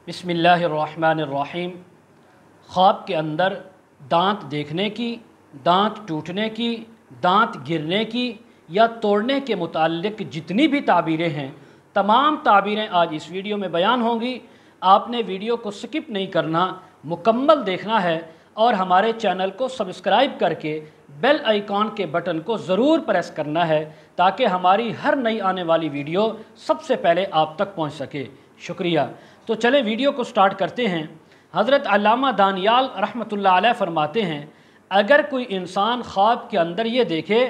बिस्मिल्लाहिर्रहमानिर्रहीम। ख्वाब के अंदर दांत देखने की, दांत टूटने की, दांत गिरने की या तोड़ने के मुताल्लिक़ जितनी भी ताबीरें हैं, तमाम ताबीरें आज इस वीडियो में बयान होंगी। आपने वीडियो को स्किप नहीं करना, मुकम्मल देखना है और हमारे चैनल को सब्सक्राइब करके बेल आइकॉन के बटन को ज़रूर प्रेस करना है ताकि हमारी हर नई आने वाली वीडियो सबसे पहले आप तक पहुंच सके। शुक्रिया। तो चलें वीडियो को स्टार्ट करते हैं। हज़रत अल्लामा दानियाल रहमतुल्लाह अलैह फरमाते हैं, अगर कोई इंसान ख्वाब के अंदर ये देखे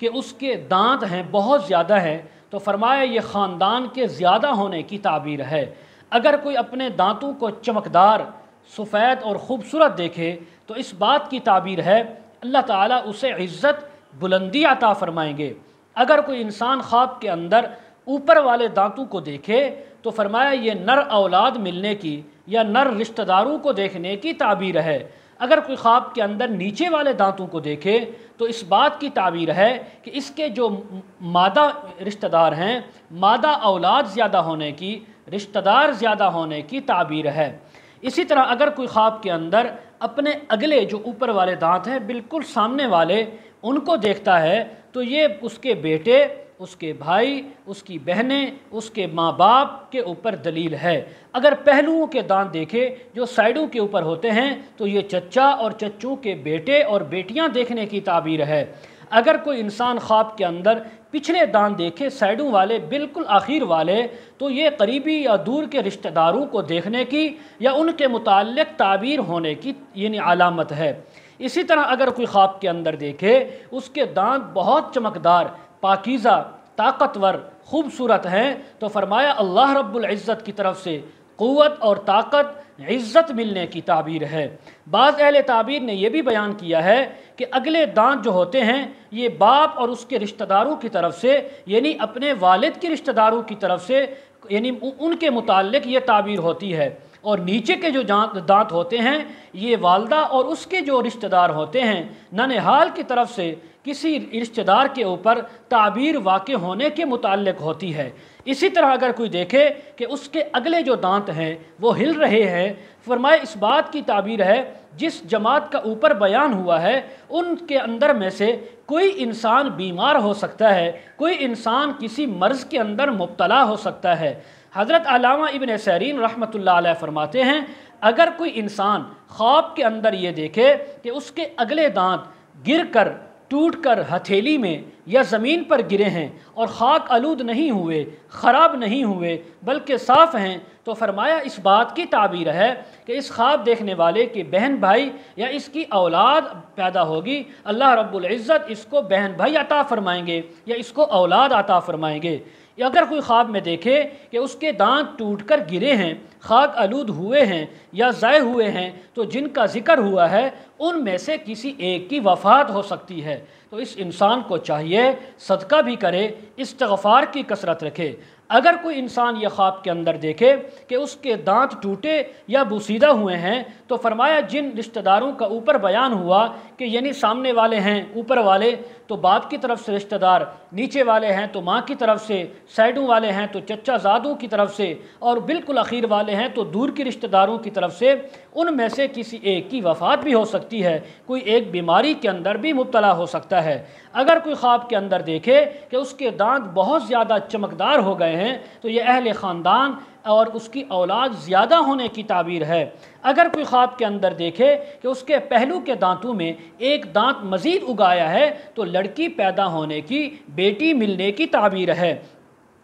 कि उसके दांत हैं बहुत ज़्यादा हैं, तो फरमाया ये ख़ानदान के ज़्यादा होने की ताबीर है। अगर कोई अपने दांतों को चमकदार, सफ़ेद और ख़ूबसूरत देखे तो इस बात की ताबीर है अल्लाह ताला उसे इज़्ज़त, बुलंदी अता फ़रमाएंगे। अगर कोई इंसान ख्वाब के अंदर ऊपर वाले दांतों को देखे तो फरमाया ये नर औलाद मिलने की या नर रिश्तेदारों को देखने की ताबीर है। अगर कोई ख्वाब के अंदर नीचे वाले दांतों को देखे तो इस बात की ताबीर है कि इसके जो मादा रिश्तेदार हैं, मादा औलाद ज़्यादा होने की, रिश्तेदार ज़्यादा होने की ताबीर है। इसी तरह अगर कोई ख्वाब के अंदर अपने अगले जो ऊपर वाले दांत हैं बिल्कुल सामने वाले, उनको देखता है तो ये उसके बेटे, उसके भाई, उसकी बहनें, उसके माँ बाप के ऊपर दलील है। अगर पहलुओं के दांत देखे जो साइडों के ऊपर होते हैं तो ये चचा और चच्चों के बेटे और बेटियां देखने की ताबीर है। अगर कोई इंसान ख्वाब के अंदर पिछले दांत देखे साइडों वाले, बिल्कुल आखिर वाले, तो ये करीबी या दूर के रिश्तेदारों को देखने की या उनके मुताल्लिक़ ताबीर होने की यानी अलामत है। इसी तरह अगर कोई ख्वाब के अंदर देखे उसके दांत बहुत चमकदार, पाकीज़ा, ताकतवर, खूबसूरत हैं, तो फरमाया अल्लाह रब्बुल इज़्ज़त की तरफ से क़ुव्वत और ताकत, इज़्ज़त मिलने की ताबीर है। बाज़ अहले ताबीर ने यह भी बयान किया है कि अगले दांत जो होते हैं ये बाप और उसके रिश्तेदारों की तरफ से यानी अपने वालिद के रिश्तेदारों की तरफ से यानी उनके मुताल्लिक़ ये ताबीर होती है, और नीचे के जो दांत होते हैं ये वालदा और उसके जो रिश्तेदार होते हैं ननिहाल की तरफ से किसी रिश्तेदार के ऊपर ताबीर वाक़े होने के मुताल्लिक़ होती है। इसी तरह अगर कोई देखे कि उसके अगले जो दांत हैं वो हिल रहे हैं, फरमाए इस बात की ताबीर है जिस जमात का ऊपर बयान हुआ है उनके अंदर में से कोई इंसान बीमार हो सकता है, कोई इंसान किसी मर्ज़ के अंदर मुब्तला हो सकता है। हज़रत अल्लामा इब्न सैरीन रहमतुल्लाह अलैह फरमाते हैं, अगर कोई इंसान ख्वाब के अंदर ये देखे कि उसके अगले दांत गिर कर, टूट कर हथेली में या ज़मीन पर गिरे हैं और ख़ाक आलूद नहीं हुए, ख़राब नहीं हुए बल्कि साफ़ हैं, तो फरमाया इस बात की ताबीर है कि इस ख्वाब देखने वाले के बहन भाई या इसकी औलाद पैदा होगी, अल्लाह रब्बुल इज़्ज़त इसको बहन भाई अता फ़रमाएंगे या इसको औलाद अता फ़रमाएंगे। अगर कोई ख्वाब में देखे कि उसके दांत टूट कर गिरे हैं, खाक आलूद हुए हैं या ज़ाय हुए हैं, तो जिनका ज़िक्र हुआ है उनमें से किसी एक की वफ़ात हो सकती है, तो इस इंसान को चाहिए सदका भी करे, इस्तिग़फ़ार की कसरत रखे। अगर कोई इंसान ये ख्वाब के अंदर देखे कि उसके दांत टूटे या बुसीदा हुए हैं, तो फरमाया जिन रिश्तेदारों का ऊपर बयान हुआ कि यानी सामने वाले हैं ऊपर वाले तो बाप की तरफ से रिश्तेदार, नीचे वाले हैं तो माँ की तरफ से, साइडों वाले हैं तो चचा ज़ादों की तरफ से और बिल्कुल आखिर वाले हैं तो दूर के रिश्तेदारों की तरफ से, उनमें से किसी एक की वफ़ात भी हो सकती है, कोई एक बीमारी के अंदर भी मुब्तला हो सकता है। अगर कोई ख्वाब के अंदर देखे कि उसके दांत बहुत ज़्यादा चमकदार हो गए हैं, तो ये अहले ख़ानदान और उसकी औलाद ज़्यादा होने की ताबीर है। अगर कोई ख्वाब के अंदर देखे कि उसके पहलू के दांतों में एक दांत मज़ीद उगाया है, तो लड़की पैदा होने की, बेटी मिलने की ताबीर है।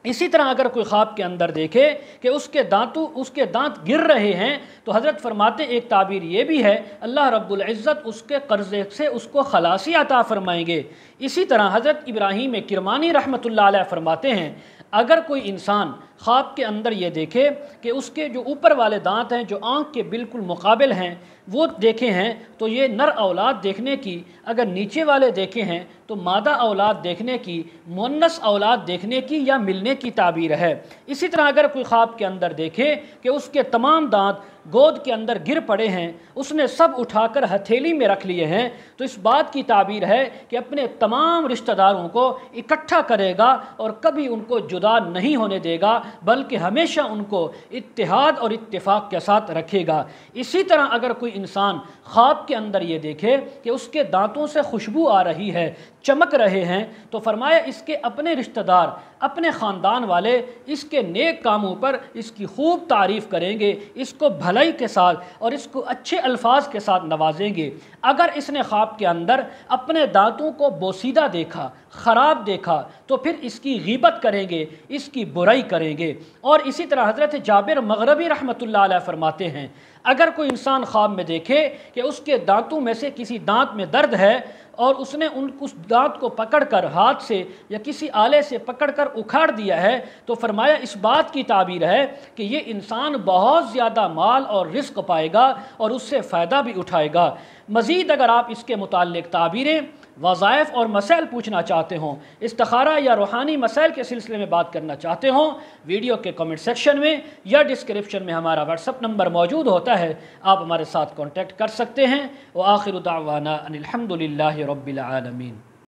इसी तरह अगर कोई ख्वाब के अंदर देखे कि उसके दांत गिर रहे हैं, तो हज़रत फरमाते एक ताबीर ये भी है अल्लाह रब्बुल इज़्ज़त उसके कर्ज़े से उसको खलासी अता फ़रमाएंगे। इसी तरह हज़रत इब्राहीम किरमानी रहमतुल्लाह अलैह फरमाते हैं, अगर कोई इंसान ख्वाब के अंदर ये देखे कि उसके जो ऊपर वाले दांत हैं जो आँख के बिल्कुल मुकाबिल हैं वो देखे हैं, तो ये नर औलाद देखने की, अगर नीचे वाले देखे हैं تو مادہ اولاد دیکھنے کی، مؤنث اولاد دیکھنے کی یا ملنے کی تعبیر ہے۔ اسی طرح اگر کوئی خواب کے اندر دیکھے کہ اس کے تمام دانت گود کے اندر گر پڑے ہیں، اس نے سب اٹھا کر ہتھیلی میں رکھ لیے ہیں، تو اس بات کی تعبیر ہے کہ اپنے تمام رشتہ داروں کو اکٹھا کرے گا اور کبھی ان کو جدا نہیں ہونے دے گا، بلکہ ہمیشہ ان کو اتحاد اور اتفاق کے ساتھ رکھے گا۔ اسی طرح اگر کوئی انسان خواب کے اندر یہ دیکھے کہ اس کے دانتوں سے خوشبو آ رہی ہے، چمک رہے ہیں، تو فرمایا اس کے اپنے رشتہ دار، اپنے خاندان والے اس کے نیک کاموں پر اس کی خوب تعریف کریں گے، اس کو بھلائی کے ساتھ اور اس کو اچھے الفاظ کے ساتھ نوازیں گے۔ اگر اس نے خواب کے اندر اپنے دانتوں کو بوسیدہ دیکھا، خراب دیکھا، تو پھر اس کی غیبت کریں گے، اس کی برائی کریں گے۔ اور اسی طرح حضرت جابر مغربی رحمۃ اللہ علیہ فرماتے ہیں، اگر کوئی انسان خواب میں دیکھے کہ اس کے دانتوں میں سے کسی دانت میں درد ہے اور اس نے اس دانت کو پکڑ کر ہاتھ سے یا کسی آلے سے پکڑ کر اکھاڑ دیا ہے، تو فرمایا اس بات کی تعبیر ہے کہ یہ انسان بہت زیادہ مال اور رزق پائے گا اور اس سے فائدہ بھی اٹھائے گا۔ مزید اگر آپ اس کے متعلق تعبیریں، وظائف اور مسائل پوچھنا چاہتے ہوں، استخارہ یا روحانی مسائل کے سلسلے میں بات کرنا چاہتے ہوں، ویڈیو کے کمنٹ سیکشن میں یا ڈسکرپشن میں ہمارا واٹس ایپ نمبر موجود ہوتا ہے، آپ ہمارے ساتھ کانٹیکٹ کر سکتے ہیں۔ وآخر دعوانا ان الحمد للہ رب العالمین۔